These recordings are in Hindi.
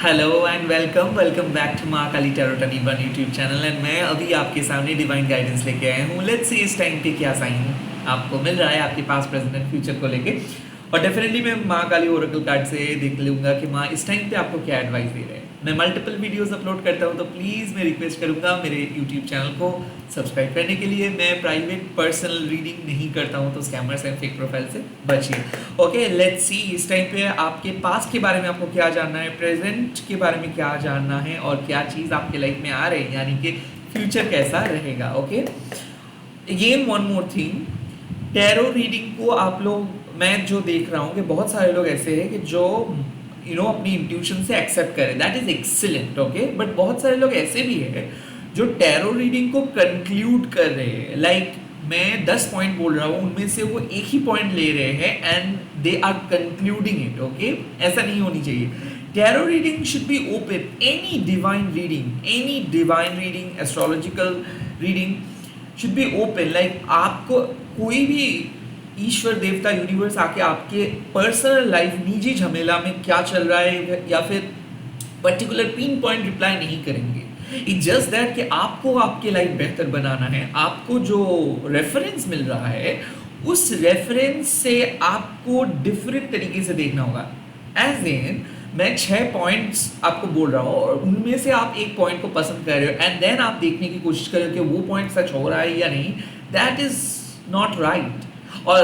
Hello and welcome back to Maa Kali tarot one YouTube channel. And मैं अभी आपके सामने डिवाइन गाइडेंस लेके आया हूँ। लेट्स सी इस टाइम पे क्या साइन आपको मिल रहा है आपके पास प्रेजेंट एंड फ्यूचर को लेके। और डेफिनेटली मैं माँ काली ओरेकल कार्ड से देख लूँगा कि माँ इस टाइम पे आपको क्या एडवाइस दे रहे हैं। मैं मल्टीपल वीडियोस अपलोड करता हूँ, तो प्लीज़ मैं रिक्वेस्ट करूँगा मेरे यूट्यूब चैनल को सब्सक्राइब करने के लिए। मैं प्राइवेट पर्सनल रीडिंग नहीं करता हूँ, तो स्कैमर्स एंड फेक प्रोफाइल से बचिए। ओके, लेट्स सी इस टाइम पे आपके पास्ट के बारे में आपको क्या जानना है, प्रेजेंट के बारे में क्या जानना है, और क्या चीज़ आपके लाइफ में आ रही है, यानी कि फ्यूचर कैसा रहेगा। Okay, again one more thing, tarot reading को आप लोग, मैं जो देख रहा हूँ कि बहुत सारे लोग ऐसे हैं कि जो अपनी इंट्यूशन से एक्सेप्ट करें, that is excellent. Okay, but बहुत सारे लोग ऐसे भी हैं जो टैरो रीडिंग को कंक्लूड कर रहे हैं। लाइक मैं 10 पॉइंट बोल रहा हूँ, उनमें से वो एक ही पॉइंट ले रहे हैं and they are concluding it. Okay, ऐसा नहीं होनी चाहिए। Tarot reading should be open, any divine reading, astrological reading should be open. Like आपको कोई भी ईश्वर देवता यूनिवर्स आके आपके पर्सनल लाइफ, निजी झमेला में क्या चल रहा है या फिर पर्टिकुलर पिन पॉइंट रिप्लाई नहीं करेंगे। इट्स जस्ट दैट कि आपको आपके लाइफ बेहतर बनाना है। आपको जो रेफरेंस मिल रहा है उस रेफरेंस से आपको डिफरेंट तरीके से देखना होगा। एज इन मैं 6 पॉइंट्स आपको बोल रहा हूँ और उनमें से आप एक पॉइंट को पसंद कर रहे हो एंड देन आप देखने की कोशिश कर रहे हो कि वो पॉइंट सच हो रहा है या नहीं। That is not right. और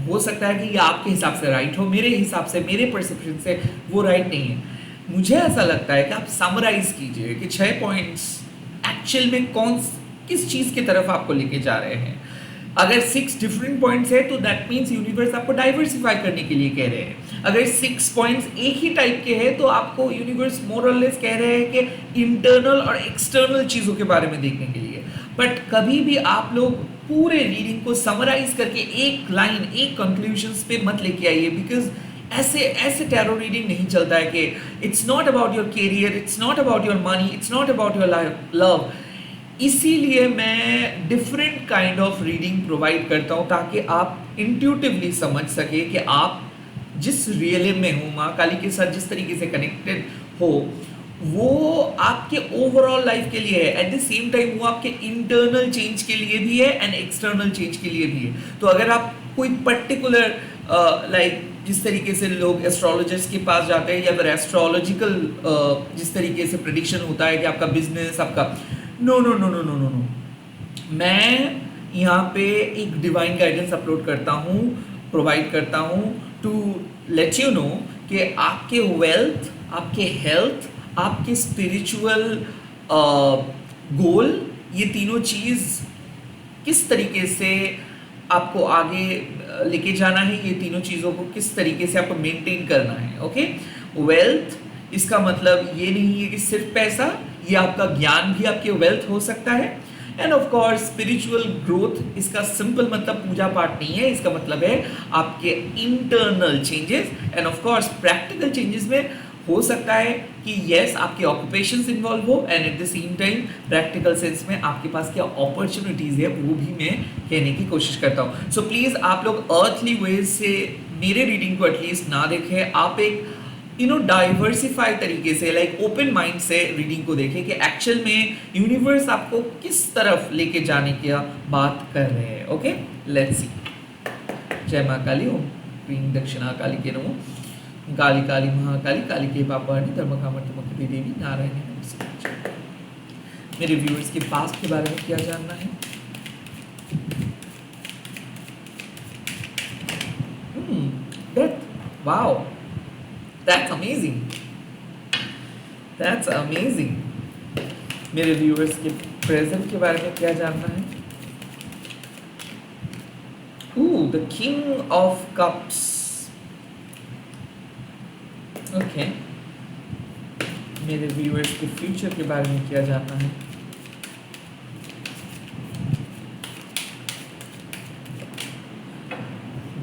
हो सकता है कि ये आपके हिसाब से राइट हो, मेरे हिसाब से, मेरे परसेप्शन से वो राइट नहीं है। मुझे ऐसा लगता है कि आप समराइज कीजिए कि 6 पॉइंट्स एक्चुअल में किस चीज़ की तरफ आपको लेके जा रहे हैं। अगर 6 डिफरेंट पॉइंट्स है तो दैट मीन्स यूनिवर्स आपको डाइवर्सिफाई करने के लिए कह रहे हैं। अगर 6 पॉइंट्स एक ही टाइप के हैं तो आपको यूनिवर्स मोर और लेस कह रहे हैं कि इंटरनल और एक्सटर्नल चीज़ों के बारे में देखने के लिए। बट कभी भी आप लोग पूरे रीडिंग को समराइज करके एक लाइन, एक कंक्लूजन्स पे मत लेके आइए, बिकॉज ऐसे टैरो रीडिंग नहीं चलता है कि it's not about your career, it's not about your money, it's not about your love. इसीलिए मैं different kind of reading provide करता हूँ ताकि आप इंट्यूटिवली समझ सके कि आप जिस रियलिज्म में हो, माँ काली के साथ जिस तरीके से कनेक्टेड हो, वो आपके ओवरऑल लाइफ के लिए है। एट द सेम टाइम वो आपके इंटरनल चेंज के लिए भी है एंड एक्सटर्नल चेंज के लिए भी है। तो अगर आप कोई पर्टिकुलर लाइक जिस तरीके से लोग एस्ट्रोलॉजर्स के पास जाते हैं या फिर एस्ट्रोलॉजिकल जिस तरीके से प्रेडिक्शन होता है कि आपका बिजनेस, आपका no no no no no no no, मैं यहाँ पे एक डिवाइन गाइडेंस अपलोड करता हूँ, प्रोवाइड करता हूँ टू लेट यू नो कि आपके वेल्थ, आपके हेल्थ, आपके स्पिरिचुअल गोल, ये तीनों चीज़ किस तरीके से आपको आगे लेके जाना है, ये तीनों चीज़ों को किस तरीके से आपको मेंटेन करना है। ओके, वेल्थ इसका मतलब ये नहीं है कि सिर्फ पैसा, ये आपका ज्ञान भी आपके वेल्थ हो सकता है। End of course spiritual growth, इसका सिंपल मतलब पूजा पाठ नहीं है, इसका मतलब है आपके internal changes. End of course practical changes में हो सकता है कि यस आपके ऑक्यूपेशंस इन्वॉल्व हो and at the same time practical sense में आपके पास क्या अपॉर्चुनिटीज़ है वो भी मैं कहने की कोशिश करता हूँ। सो प्लीज़ आप लोग अर्थली वेज से मेरे रीडिंग को एटलीस्ट ना देखें, आप एक डाइवर्सिफाई तरीके से, लाइक ओपन माइंड से रीडिंग को देखें कि एक्चुअल में यूनिवर्स आपको किस तरफ लेके जाने की बात कर रहे हैं। Okay, let's see. जय माँ काली, ओम क्रीम दक्षिणा काली के नमो, काली काली महाकाली, काली के पापाणी, धर्म कामर्थमकि देवी, नारायणी नमस्ते। मेरे व्यूअर्स के पास्ट के बारे में क्या जानना है? Death, wow, that's amazing, that's amazing. मेरे व्यूअर्स के प्रेजेंट के बारे में क्या जानना है? The king of cups. Okay, मेरे व्यूअर्स के फ्यूचर के बारे में क्या जानना है?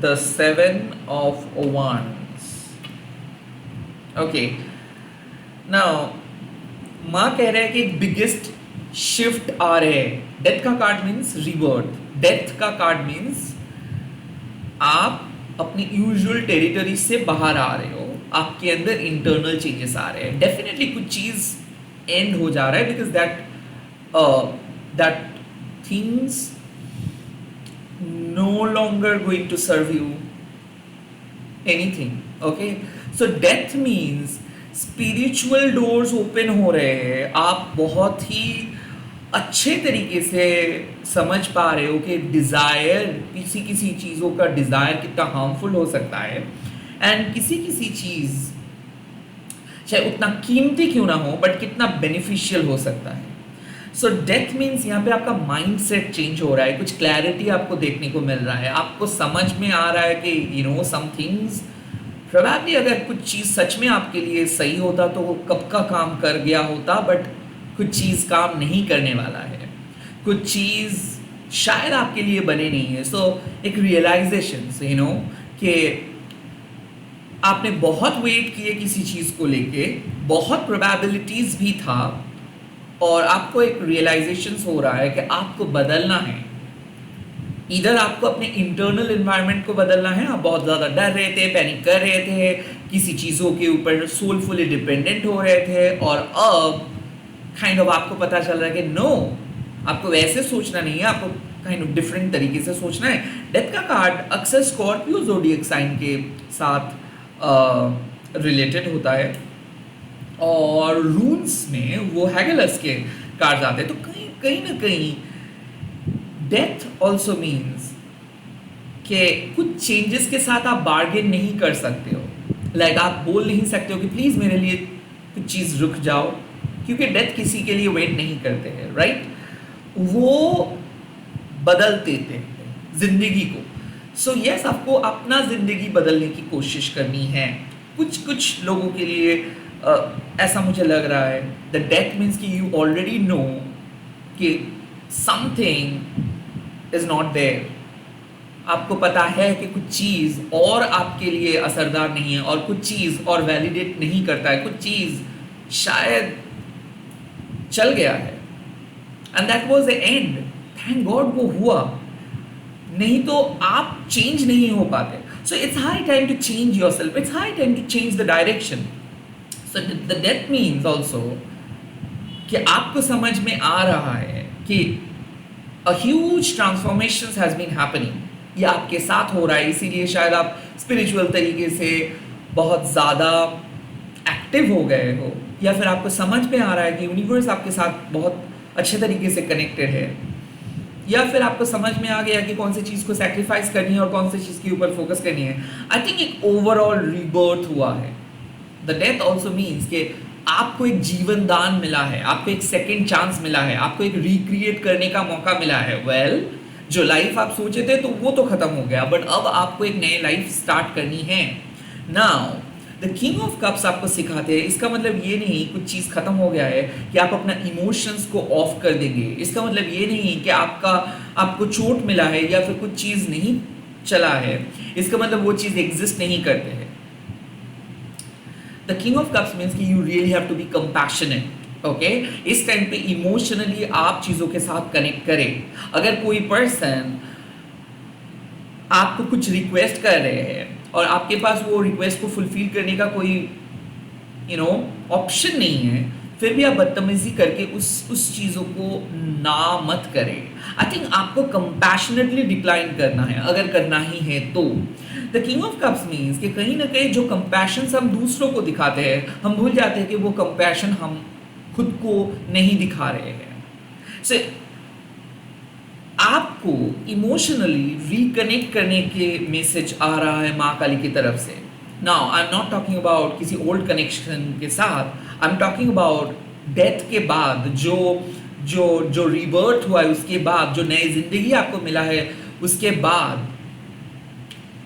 The 7 of wands। Okay, now माँ कह रहा है कि एक बिगेस्ट शिफ्ट आ रहे हैं। डेथ का कार्ड मीन्स रिबर्थ, डेथ का कार्ड मीन्स आप अपनी यूजुअल टेरिटरी से बाहर आ रहे हो, आपके अंदर इंटरनल चेंजेस आ रहे हैं। डेफिनेटली कुछ चीज़ एंड हो जा रहा है because that things no longer going to serve you anything. Okay, so death means spiritual doors open हो रहे हैं। आप बहुत ही अच्छे तरीके से समझ पा रहे हो कि डिज़ायर, किसी किसी चीज़ों का डिज़ायर कितना हार्मफुल हो सकता है, एंड किसी किसी चीज़ चाहे उतना कीमती क्यों ना हो बट कितना बेनिफिशियल हो सकता है। सो डेथ मीन्स यहाँ पे आपका माइंड सेट चेंज हो रहा है, कुछ क्लैरिटी आपको देखने को मिल रहा है, आपको समझ में आ रहा है कि you know some things probably अगर कुछ चीज़ सच में आपके लिए सही होता तो वो कब का काम कर गया होता, बट कुछ चीज़ काम नहीं करने वाला है, कुछ चीज़ शायद आपके लिए बने नहीं है। सो एक रियलाइजेशन यू नो कि आपने बहुत वेट किए किसी चीज़ को लेके, बहुत प्रोबेबिलिटीज़ भी था, और आपको एक रियलाइजेशन हो रहा है कि आपको बदलना है। इधर आपको अपने इंटरनल एनवायरनमेंट को बदलना है, आप बहुत ज़्यादा डर रहे थे, पैनिक कर रहे थे, किसी चीज़ों के ऊपर सोलफुली डिपेंडेंट हो रहे थे, और अब काइंड ऑफ आपको पता चल रहा है कि नो, आपको वैसे सोचना नहीं है, आपको काइंड ऑफ डिफरेंट तरीके से सोचना है। डेथ का कार्ड अक्सर स्कॉर्पियो ज़ोडिएक साइन के साथ रिलेटेड होता है, और रून्स में वो हैगलस के कार्ड्स आते हैं। तो कहीं ना कहीं डेथ ऑल्सो मीन्स कि कुछ चेंजेस के साथ आप बार्गेन नहीं कर सकते हो। लाइक आप बोल नहीं सकते हो कि प्लीज़ मेरे लिए कुछ चीज़ रुक जाओ, क्योंकि डेथ किसी के लिए वेट नहीं करते हैं, राइट? वो बदल देते हैं जिंदगी को। सो यस, आपको अपना ज़िंदगी बदलने की कोशिश करनी है। कुछ लोगों के लिए ऐसा मुझे लग रहा है द डेथ मीन्स कि यू ऑलरेडी नो कि समथिंग इज नॉट देयर। आपको पता है कि कुछ चीज़ और आपके लिए असरदार नहीं है, और कुछ चीज़ और वैलिडेट नहीं करता है, कुछ चीज़ शायद चल गया है, and that was the end. Thank God वो हुआ, नहीं तो आप चेंज नहीं हो पाते। So it's high time to change yourself, it's high time to change the direction. So the death means also कि आपको समझ में आ रहा है कि a huge transformations has been happening, ये आपके साथ हो रहा है, इसीलिए शायद आप स्पिरिचुअल तरीके से बहुत ज़्यादा एक्टिव हो गए हो, या फिर आपको समझ में आ रहा है कि यूनिवर्स आपके साथ बहुत अच्छे तरीके से कनेक्टेड है, या फिर आपको समझ में आ गया कि कौन सी चीज़ को सैक्रिफाइस करनी है और कौन सी चीज़ के ऊपर फोकस करनी है। आई थिंक एक ओवरऑल रीबर्थ हुआ है। द डेथ ऑल्सो मीन्स कि आपको एक जीवन दान मिला है, आपको एक सेकेंड चांस मिला है, आपको एक रिक्रिएट करने का मौका मिला है। वेल, जो लाइफ आप सोचे थे तो वो तो खत्म हो गया, बट अब आपको एक नई लाइफ स्टार्ट करनी है। Now the king of cups आपको सिखाते हैं, इसका मतलब ये नहीं कुछ चीज़ खत्म हो गया है कि आप अपना इमोशंस को ऑफ कर देंगे। इसका मतलब ये नहीं कि आपको चोट मिला है या फिर कुछ चीज़ नहीं चला है, इसका मतलब वो चीज़ एग्जिस्ट नहीं करते हैं। The king of cups means कि you really have to be compassionate. Okay, इस टाइम पे इमोशनली आप चीज़ों के साथ कनेक्ट करें। अगर कोई पर्सन आपको कुछ रिक्वेस्ट कर रहे हैं और आपके पास वो रिक्वेस्ट को फुलफिल करने का कोई ऑप्शन नहीं है, फिर भी आप बदतमीजी करके उस चीज़ों को ना मत करें। आई थिंक आपको कंपैशनेटली डिक्लाइन करना है, अगर करना ही है तो। The king of cups means कि कहीं ना कहीं जो कंपैशन हम दूसरों को दिखाते हैं, हम भूल जाते हैं कि वो कंपैशन हम खुद को नहीं दिखा रहे हैं। सो आपको इमोशनली रिकनेक्ट करने के मैसेज आ रहा है माँ काली की तरफ से। Now I am not talking about किसी ओल्ड कनेक्शन के साथ, I am talking about death के बाद जो रीबर्थ हुआ है, उसके बाद जो नई जिंदगी आपको मिला है, उसके बाद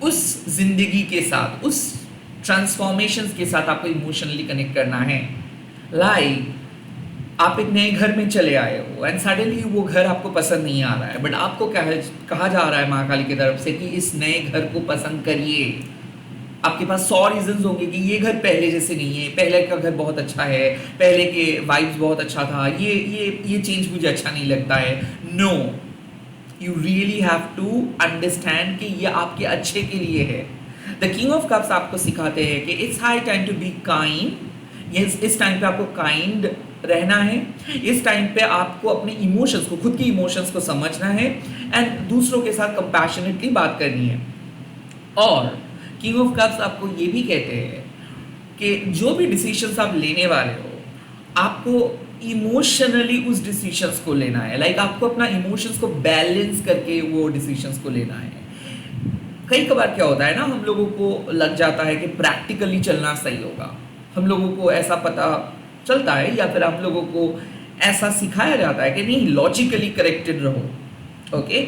उस जिंदगी के साथ, उस ट्रांसफॉर्मेशंस के साथ आपको इमोशनली कनेक्ट करना है। लाइक आप एक नए घर में चले आए हो एंड सडनली वो घर आपको पसंद नहीं आ रहा है, बट आपको कहा जा रहा है माँ काली की तरफ से कि इस नए घर को पसंद करिए। आपके पास 100 रीजंस होंगे कि ये घर पहले जैसे नहीं है, पहले का घर बहुत अच्छा है, पहले के वाइब्स बहुत अच्छा था, ये चेंज मुझे अच्छा नहीं लगता है। No, you really have to understand कि ये आपके अच्छे के लिए है। द किंग ऑफ कप्स आपको सिखाते हैं कि it's high time to be kind. इस टाइम पे आपको काइंड रहना है। इस टाइम पे आपको अपने इमोशंस को, खुद की इमोशंस को समझना है एंड दूसरों के साथ कंपैशनेटली बात करनी है। और किंग ऑफ कप्स आपको ये भी कहते हैं कि जो भी डिसीजंस आप लेने वाले हो, आपको इमोशनली उस डिसीजंस को लेना है। लाइक आपको अपना इमोशंस को बैलेंस करके वो डिसीजंस को लेना है। कई कबार क्या होता है ना, हम लोगों को लग जाता है कि प्रैक्टिकली चलना सही होगा, हम लोगों को ऐसा पता चलता है या फिर हम लोगों को ऐसा सिखाया जाता है कि नहीं, लॉजिकली करेक्टेड रहो। ओके,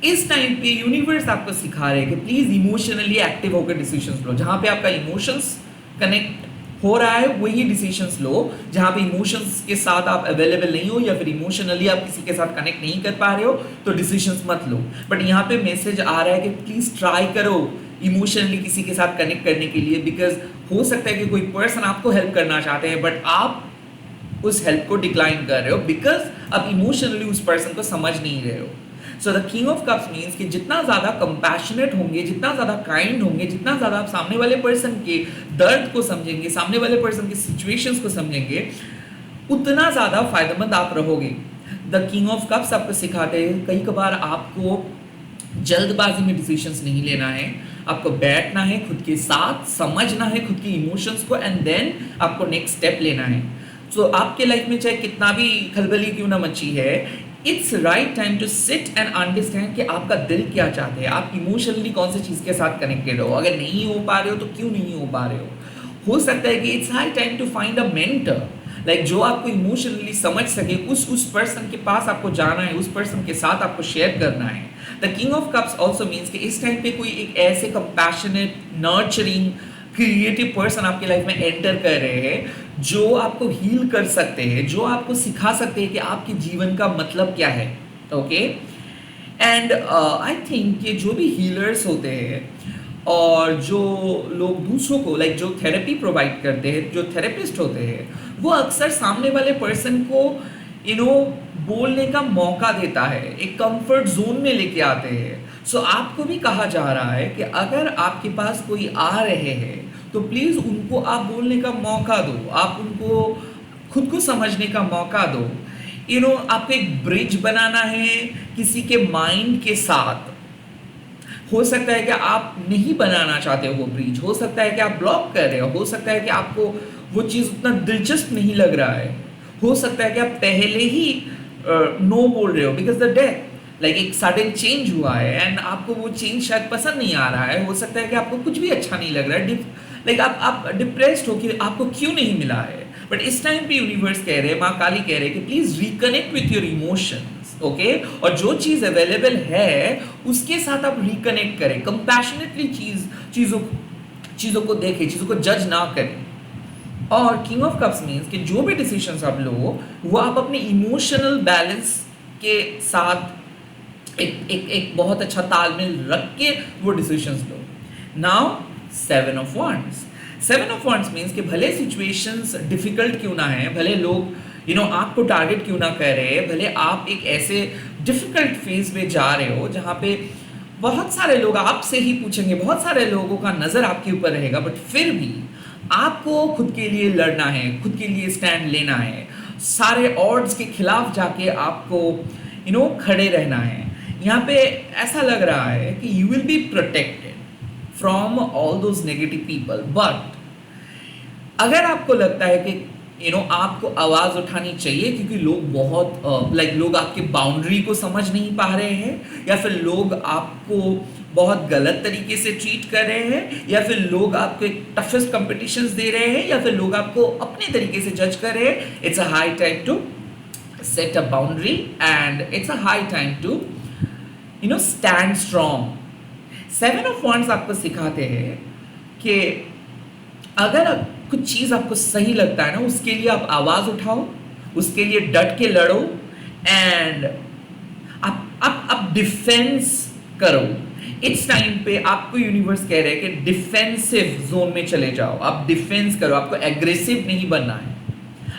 इस टाइम पे यूनिवर्स आपको सिखा रहे हैं कि प्लीज इमोशनली एक्टिव होकर डिसीजंस लो। जहां पे आपका इमोशंस कनेक्ट हो रहा है वही डिसीजंस लो। जहां पे इमोशंस के साथ आप अवेलेबल नहीं हो या फिर इमोशनली आप किसी के साथ कनेक्ट नहीं कर पा रहे हो तो डिसीजंस मत लो। बट यहाँ पे मैसेज आ रहा है कि प्लीज ट्राई करो इमोशनली किसी के साथ कनेक्ट करने के लिए, बिकॉज हो सकता है कि कोई पर्सन आपको हेल्प करना चाहते हैं बट आप उस हेल्प को डिक्लाइन कर रहे हो बिकॉज आप इमोशनली उस पर्सन को समझ नहीं रहे हो। So the king of cups means कि जितना ज़्यादा कंपैशनेट होंगे, जितना ज़्यादा काइंड होंगे, जितना ज़्यादा आप सामने वाले पर्सन के दर्द को समझेंगे, सामने वाले पर्सन की सिचुएशंस को समझेंगे, उतना ज़्यादा फायदेमंद आप रहोगे। द किंग ऑफ कप्स आपको सिखाते हैं कई कबार आपको जल्दबाजी में डिसीजंस नहीं लेना है, आपको बैठना है, खुद के साथ समझना है खुद की इमोशंस को एंड देन आपको नेक्स्ट स्टेप लेना है। सो आपके लाइफ में चाहे कितना भी खलबली क्यों ना मची है, it's right time to sit and understand कि आपका दिल क्या चाहते हैं, आप इमोशनली कौन सी चीज़ के साथ कनेक्टेड हो। अगर नहीं हो पा रहे हो तो क्यों नहीं हो पा रहे हो सकता है कि it's high time to find a mentor, like जो आपको इमोशनली समझ सके। उस पर्सन के पास आपको जाना है, उस पर्सन के साथ आपको शेयर करना है। The king of cups also means कि इस टाइम पे कोई एक ऐसे कंपैशनेट, नर्चरिंग, क्रिएटिव पर्सन आपके लाइफ में एंटर कर रहे हैं जो आपको हील कर सकते हैं, जो आपको सिखा सकते हैं कि आपके जीवन का मतलब क्या है। ओके, एंड आई थिंक कि जो भी हीलर्स होते हैं और जो लोग दूसरों को लाइक जो थेरेपी प्रोवाइड करते हैं, जो थेरेपिस्ट होते हैं, वो अक्सर सामने वाले पर्सन को बोलने का मौका देता है, एक कंफर्ट जोन में लेके आते हैं। सो आपको भी कहा जा रहा है कि अगर आपके पास कोई आ रहे हैं तो प्लीज़ उनको आप बोलने का मौका दो, आप उनको खुद को समझने का मौका दो। आपको एक ब्रिज बनाना है किसी के माइंड के साथ। हो सकता है कि आप नहीं बनाना चाहते हो वो ब्रिज, हो सकता है कि आप ब्लॉक कर रहे हो सकता है कि आपको वो चीज़ उतना दिलचस्प नहीं लग रहा है, हो सकता है कि आप पहले ही नो बोल रहे हो बिकॉज द डेथ, लाइक एक सडन चेंज हुआ है एंड आपको वो चेंज शायद पसंद नहीं आ रहा है। हो सकता है कि आपको कुछ भी अच्छा नहीं लग रहा है, लाइक आप डिप्रेस्ड हो कि आपको क्यों नहीं मिला है। बट इस टाइम पे यूनिवर्स कह रहे हैं, माँ काली कह रहे हैं कि please reconnect with your emotions. Okay, और जो चीज़ अवेलेबल है उसके साथ आप रिकनेक्ट करें, कंपैशनेटली चीज़ों को देखें, चीज़ों को जज ना करें। और किंग ऑफ कप्स मीन्स कि जो भी डिसीजंस आप लो वो आप अपने इमोशनल बैलेंस के साथ एक बहुत अच्छा तालमेल रख के वो decisions low. Now seven of wands means कि भले सिचुएशंस डिफिकल्ट क्यों ना है, भले लोग आपको टारगेट क्यों ना कर रहे हैं, भले आप एक ऐसे डिफिकल्ट फेज में जा रहे हो जहाँ पे बहुत सारे लोग आपसे ही पूछेंगे, बहुत सारे लोगों का नज़र आपके ऊपर रहेगा, बट फिर भी आपको खुद के लिए लड़ना है, खुद के लिए स्टैंड लेना है, सारे ऑड्स के खिलाफ जाके आपको खड़े रहना है। यहाँ पे ऐसा लग रहा है कि you will be protected from all those negative people, but अगर आपको लगता है कि आपको आवाज़ उठानी चाहिए क्योंकि लोग बहुत लोग आपके बाउंड्री को समझ नहीं पा रहे हैं, या फिर लोग आपको बहुत गलत तरीके से ट्रीट कर रहे हैं, या फिर लोग आपको एक टफेस्ट कंपटीशंस दे रहे हैं, या फिर लोग आपको अपने तरीके से जज कर रहे हैं, it's a high time to set a boundary and it's a high time to stand strong. Seven of wands आपको सिखाते हैं कि अगर कुछ चीज़ आपको सही लगता है ना, उसके लिए आप आवाज़ उठाओ, उसके लिए डट के लड़ो एंड आप डिफेंस करो। इस टाइम पे आपको यूनिवर्स कह रहे हैं कि डिफेंसिव जोन में चले जाओ, आप डिफेंस करो, आपको एग्रेसिव नहीं बनना है,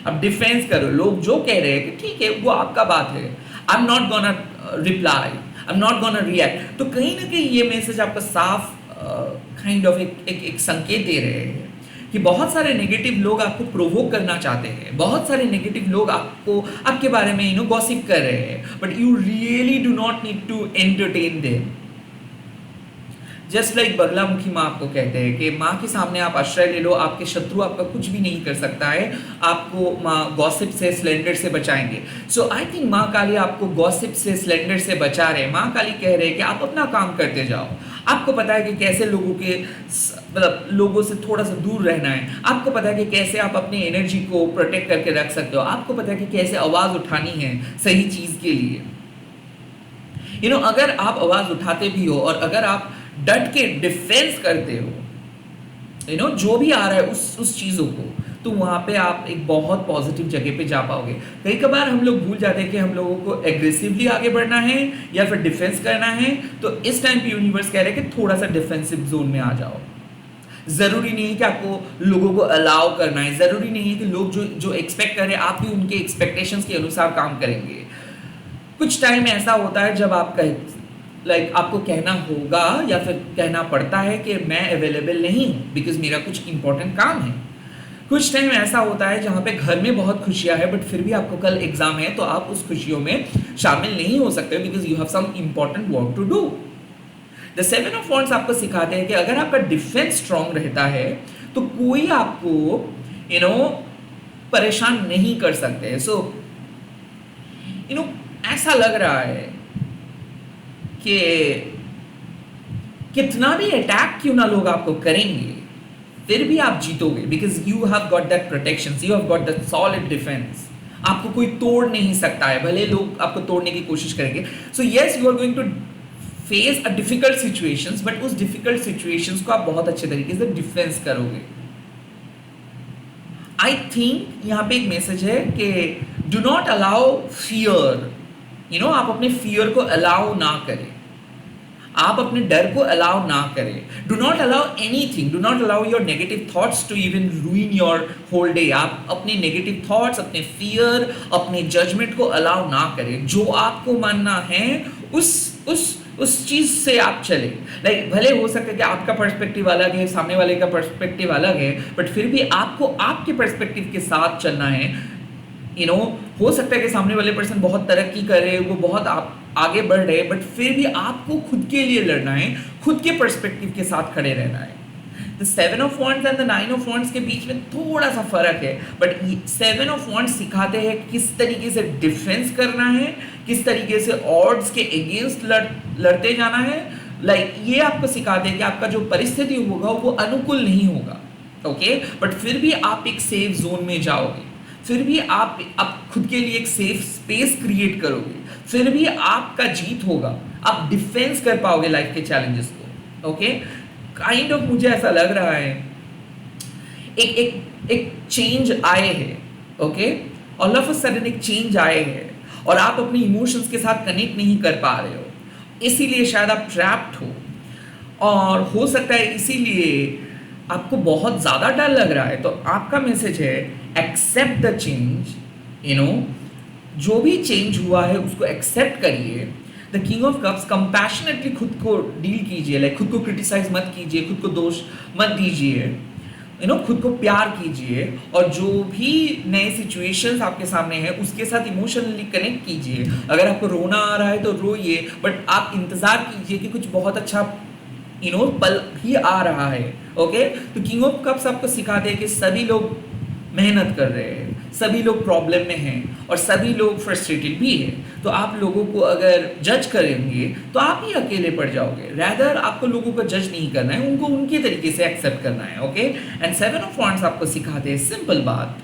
आप डिफेंस करो। लोग जो कह रहे हैं कि ठीक है वो आपका बात है, I am not gonna reply, I am not gonna react, तो कहीं ना कहीं ये मैसेज आपको साफ काइंड ऑफ एक संकेत दे रहे हैं कि बहुत सारे नेगेटिव लोग आपको प्रोवोक करना चाहते हैं, बहुत सारे नेगेटिव लोग आपको आपके बारे में गॉसिप कर रहे हैं, but you really do not need to entertain them. Just like Baglamukhi माँ आपको कहते हैं कि माँ के सामने आप आश्रय ले लो, आपके शत्रु आपका कुछ भी नहीं कर सकता है, आपको माँ गॉसिप से, स्लेंडर से बचाएंगे। सो आई थिंक माँ काली आपको गॉसिप से, स्लेंडर से बचा रहे हैं। माँ काली कह रहे हैं कि आप अपना काम करते जाओ, आपको पता है कि कैसे लोगों के मतलब लोगों से थोड़ा सा दूर रहना है, आपको पता है कि कैसे आप अपनी एनर्जी को प्रोटेक्ट करके रख सकते हो, आपको पता है कि कैसे आवाज़ उठानी है सही चीज़ के लिए। अगर आप आवाज़ उठाते भी हो और अगर आप डट के डिफेंस करते हो जो भी आ रहा है उस चीज़ों को, तो वहाँ पे आप एक बहुत पॉजिटिव जगह पे जा पाओगे। कई कबार हम लोग भूल जाते हैं कि हम लोगों को एग्रेसिवली आगे बढ़ना है या फिर डिफेंस करना है, तो इस टाइम पे यूनिवर्स कह रहे हैं कि थोड़ा सा डिफेंसिव जोन में आ जाओ। ज़रूरी नहीं है कि आपको लोगों को अलाउ करना है, ज़रूरी नहीं है कि लोग जो एक्सपेक्ट कर रहे हैं आप भी उनके एक्सपेक्टेशंस के अनुसार काम करेंगे। कुछ टाइम ऐसा होता है जब आप आपको कहना होगा या फिर कहना पड़ता है कि मैं अवेलेबल नहीं हूँ बिकॉज मेरा कुछ इंपॉर्टेंट काम है। कुछ टाइम ऐसा होता है जहाँ पे घर में बहुत खुशियाँ हैं बट फिर भी आपको कल एग्जाम है, तो आप उस खुशियों में शामिल नहीं हो सकते because you have some important work to do. The 7 of wands आपको सिखाते हैं कि अगर आपका डिफेंस स्ट्रांग रहता है तो कोई आपको परेशान नहीं कर सकते। सो ऐसा लग रहा है कि कितना भी अटैक क्यों ना लोग आपको करेंगे फिर भी आप जीतोगे because you have got that protection, you have got that solid defence. आपको कोई तोड़ नहीं सकता है, भले लोग आपको तोड़ने की कोशिश करेंगे। So yes, you are going to face a difficult situations, but उस डिफिकल्ट सिचुएशंस को आप बहुत अच्छे तरीके से डिफेंस करोगे। आई थिंक यहाँ पे एक मैसेज है कि डू नॉट अलाउ फियर, आप अपने फियर को अलाउ ना करें, आप अपने डर को अलाउ ना करें। Do not allow anything, do not allow your negative thoughts to even ruin your whole day. आप अपने नेगेटिव थॉट्स, अपने फियर, अपने जजमेंट को अलाउ ना करें। जो आपको मानना है उस चीज से आप चले। भले हो सकता है कि आपका पर्सपेक्टिव अलग है, सामने वाले का पर्सपेक्टिव अलग है, बट फिर भी आपको आपके पर्सपेक्टिव के साथ चलना है। हो सकता है कि सामने वाले पर्सन बहुत तरक्की कर रहे, वो बहुत आगे बढ़ रहे, बट फिर भी आपको खुद के लिए लड़ना है, खुद के पर्सपेक्टिव के साथ खड़े रहना है। The 7 of wands and the 9 of wands के बीच में थोड़ा सा फर्क है, बट 7 ऑफ वॉन्ड्स सिखाते हैं किस तरीके से डिफेंस करना है, किस तरीके से ऑड्स के अगेंस्ट लड़ते जाना है। ये आपको सिखाते हैं कि आपका जो परिस्थिति होगा वो अनुकूल नहीं होगा, ओके, बट फिर भी आप एक सेफ जोन में जाओगे, फिर भी आप खुद के लिए एक सेफ स्पेस क्रिएट करोगे, फिर भी आपका जीत होगा, आप डिफेंस कर पाओगे लाइफ के चैलेंजेस को, ओके। काइंड ऑफ मुझे ऐसा लग रहा है एक चेंज आए हैं, okay, all of a sudden एक चेंज आए हैं और आप अपने इमोशंस के साथ कनेक्ट नहीं कर पा रहे हो, इसीलिए शायद आप ट्रैप्ड हो, और हो सकता है इसीलिए आपको बहुत ज़्यादा डर लग रहा है। तो आपका मैसेज है एक्सेप्ट द चेंज, जो भी चेंज हुआ है उसको एक्सेप्ट करिए। The king of cups, compassionately खुद को डील कीजिए, खुद को क्रिटिसाइज मत कीजिए, खुद को दोष मत दीजिए, खुद को प्यार कीजिए, और जो भी नए सिचुएशंस आपके सामने हैं उसके साथ इमोशनली कनेक्ट कीजिए। अगर आपको रोना आ रहा है तो रोइए, बट आप इंतज़ार कीजिए कि कुछ बहुत अच्छा पल ही आ रहा है, ओके। तो किंग ऑफ कप्स आपको सिखाते हैं कि सभी लोग मेहनत कर रहे हैं, सभी लोग प्रॉब्लम में हैं और सभी लोग फ्रस्ट्रेटेड भी हैं। तो आप लोगों को अगर जज करेंगे तो आप ही अकेले पड़ जाओगे। रैदर आपको लोगों को जज नहीं करना है, उनको उनके तरीके से एक्सेप्ट करना है, ओके। एंड 7 ऑफ वॉन्ड्स आपको सिखाते हैं सिंपल बात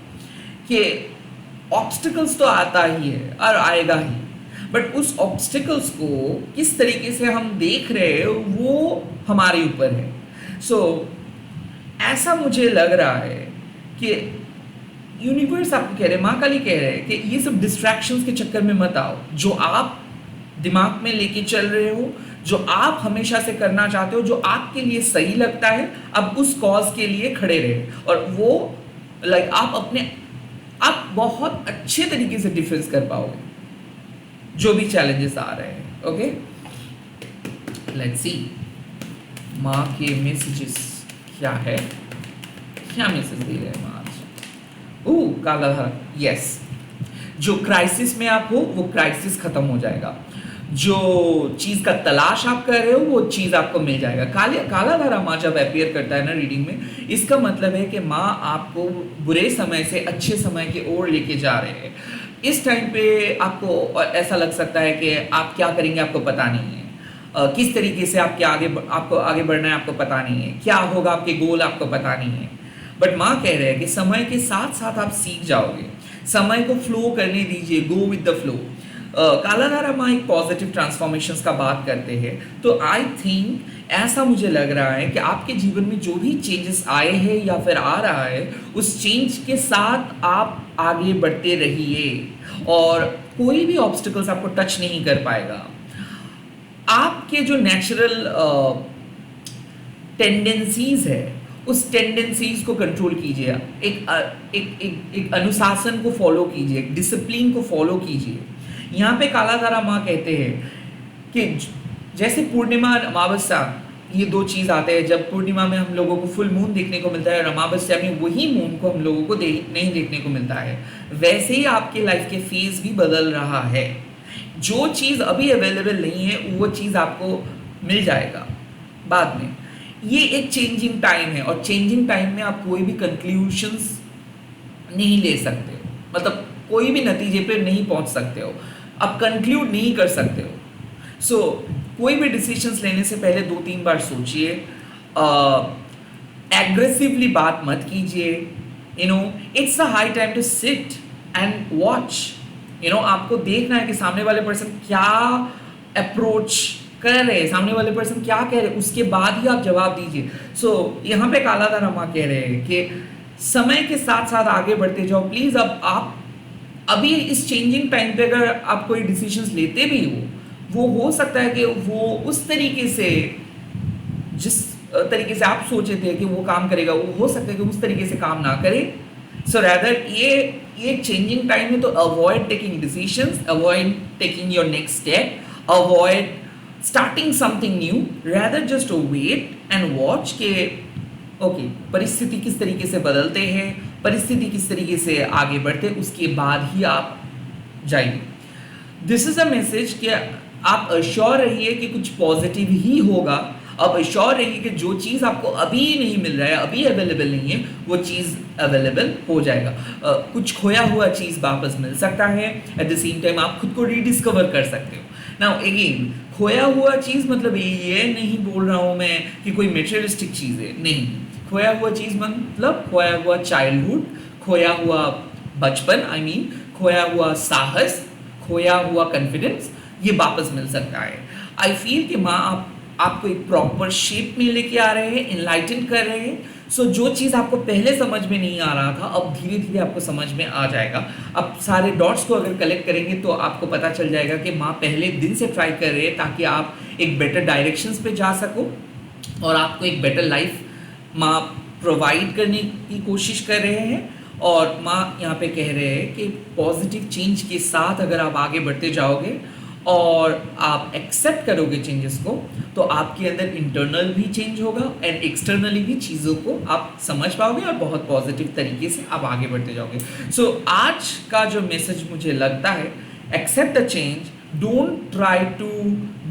कि ऑब्स्टिकल्स तो आता ही है और आएगा ही, बट उस ऑब्स्टिकल्स को किस तरीके से हम देख रहे हैं वो हमारे ऊपर है। सो ऐसा मुझे लग रहा है कि यूनिवर्स आपको कह रहे हैं, माँ काली कह रहे हैं कि ये सब डिस्ट्रैक्शंस के चक्कर में मत आओ। जो आप दिमाग में लेके चल रहे हो, जो आप हमेशा से करना चाहते हो, जो आपके लिए सही लगता है, अब उस कॉज के लिए खड़े रहे, और वो आप बहुत अच्छे तरीके से डिफेंस कर पाओगे जो भी चैलेंजेस आ रहे हैं, ओके। लेट्स सी माँ के मैसेजेस क्या है, क्या मैसेज दे रहे हैं माँ आज? ओह काला धारा, यस, जो क्राइसिस में आप हो वो क्राइसिस खत्म हो जाएगा, जो चीज का तलाश आप कर रहे हो वो चीज आपको मिल जाएगा। काला धारा माँ जब अपीयर करता है ना रीडिंग में, इसका मतलब है कि माँ आपको बुरे समय से अच्छे समय की ओर लेके जा रहे हैं। इस टाइम पे आपको ऐसा लग सकता है कि आप क्या करेंगे आपको पता नहीं है, किस तरीके से आपको आगे बढ़ना है आपको पता नहीं है, क्या होगा आपके गोल आपको पता नहीं है। बट माँ कह रहे हैं कि समय के साथ साथ आप सीख जाओगे, समय को फ्लो करने दीजिए, गो विद द फ्लो। काला धारा माँ एक पॉजिटिव ट्रांसफॉर्मेशंस का बात करते हैं, तो आई थिंक ऐसा मुझे लग रहा है कि आपके जीवन में जो भी चेंजेस आए हैं या फिर आ रहा है, उस चेंज के साथ आप आगे बढ़ते रहिए और कोई भी ऑब्स्टिकल्स आपको टच नहीं कर पाएगा। आपके जो नेचुरल टेंडेंसीज है उस टेंडेंसीज को कंट्रोल कीजिए, एक अनुशासन को फॉलो कीजिए, एक डिसिप्लिन को फॉलो कीजिए। यहाँ पे काला धारा माँ कहते हैं कि जैसे पूर्णिमा और अमावस्या, ये दो चीज आते हैं। जब पूर्णिमा में हम लोगों को फुल मून देखने को मिलता है और अमावस्या में वही मून को हम लोगों को नहीं देखने को मिलता है, वैसे ही आपके लाइफ के फेज भी बदल रहा है। जो चीज अभी अवेलेबल नहीं है वो चीज आपको मिल जाएगा बाद में। ये एक चेंजिंग टाइम है और चेंजिंग टाइम में आप कोई भी कंक्लूशंस नहीं ले सकते हो, मतलब कोई भी नतीजे पे नहीं पहुंच सकते हो, आप कंक्लूड नहीं कर सकते हो। सो कोई भी डिसीजंस लेने से पहले 2-3 बार सोचिए, एग्रेसिवली बात मत कीजिए। It's a high time to sit and watch. आपको देखना है कि सामने वाले पर्सन क्या अप्रोच कर रहे हैं, सामने वाले पर्सन क्या कह रहे हैं, उसके बाद ही आप जवाब दीजिए। यहाँ पे काला धारा माँ कह रहे हैं कि समय के साथ साथ आगे बढ़ते जाओ प्लीज। अब आप अभी इस चेंजिंग टाइम पे अगर आप कोई डिसीजंस लेते भी वो हो सकता है कि वो उस तरीके से, जिस तरीके से आप सोचे थे कि वो काम करेगा, वो हो सकता है कि उस तरीके से काम ना करे। सो रैदर ये चेंजिंग टाइम है, तो avoid taking decisions, avoid taking your next step, avoid starting something new, rather just wait and watch के ओके परिस्थिति किस तरीके से बदलते हैं, परिस्थिति किस तरीके से आगे बढ़ते, उसके बाद ही आप जाइए। दिस इज अ मैसेज कि आप अश्योर रहिए कि कुछ पॉजिटिव ही होगा। अब अश्योर रहिए कि जो चीज़ आपको अभी नहीं मिल रहा है, अभी अवेलेबल नहीं है, वो चीज़ अवेलेबल हो जाएगा। कुछ खोया हुआ चीज़ वापस मिल सकता है, एट द सेम टाइम आप खुद को रीडिस्कवर कर सकते हो। नाउ अगेन, खोया हुआ चीज़ मतलब ये नहीं बोल रहा हूँ मैं कि कोई मेटेरियलिस्टिक चीज़ है, नहीं। खोया हुआ चीज़ मतलब खोया हुआ चाइल्डहुड, खोया हुआ बचपन, खोया हुआ साहस, खोया हुआ कॉन्फिडेंस, ये वापस मिल सकता है। आई फील कि माँ आपको एक प्रॉपर शेप में लेके आ रहे हैं, इनलाइटन कर रहे हैं। जो चीज़ आपको पहले समझ में नहीं आ रहा था, अब धीरे धीरे आपको समझ में आ जाएगा। अब सारे डॉट्स को अगर कलेक्ट करेंगे तो आपको पता चल जाएगा कि माँ पहले दिन से ट्राई कर रहे हैं ताकि आप एक बेटर डायरेक्शंस पे जा सको और आपको एक बेटर लाइफ माँ प्रोवाइड करने की कोशिश कर रहे हैं। और माँ यहाँ पे कह रहे हैं कि पॉजिटिव चेंज के साथ अगर आप आगे बढ़ते जाओगे और आप एक्सेप्ट करोगे चेंजेस को, तो आपके अंदर इंटरनल भी चेंज होगा एंड एक्सटर्नली भी चीज़ों को आप समझ पाओगे और बहुत पॉजिटिव तरीके से आप आगे बढ़ते जाओगे। आज का जो मैसेज मुझे लगता है, accept the change, don't try to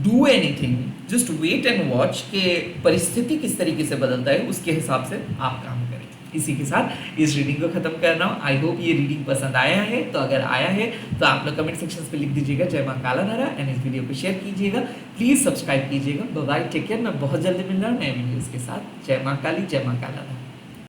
do anything, just wait and watch के परिस्थिति किस तरीके से बदलता है, उसके हिसाब से आप काम करें। इसी के साथ इस रीडिंग को खत्म कर रहा हूँ। आई होप ये रीडिंग पसंद आया है, तो अगर आया है तो आप लोग कमेंट सेक्शन पे लिख दीजिएगा जय मां काला धारा एंड इस वीडियो को शेयर कीजिएगा, प्लीज सब्सक्राइब कीजिएगा। Bye bye, take care. मैं बहुत जल्दी मिल रहा हूँ नए वीडियोस के साथ। जय मां काली, जय मां काला धारा।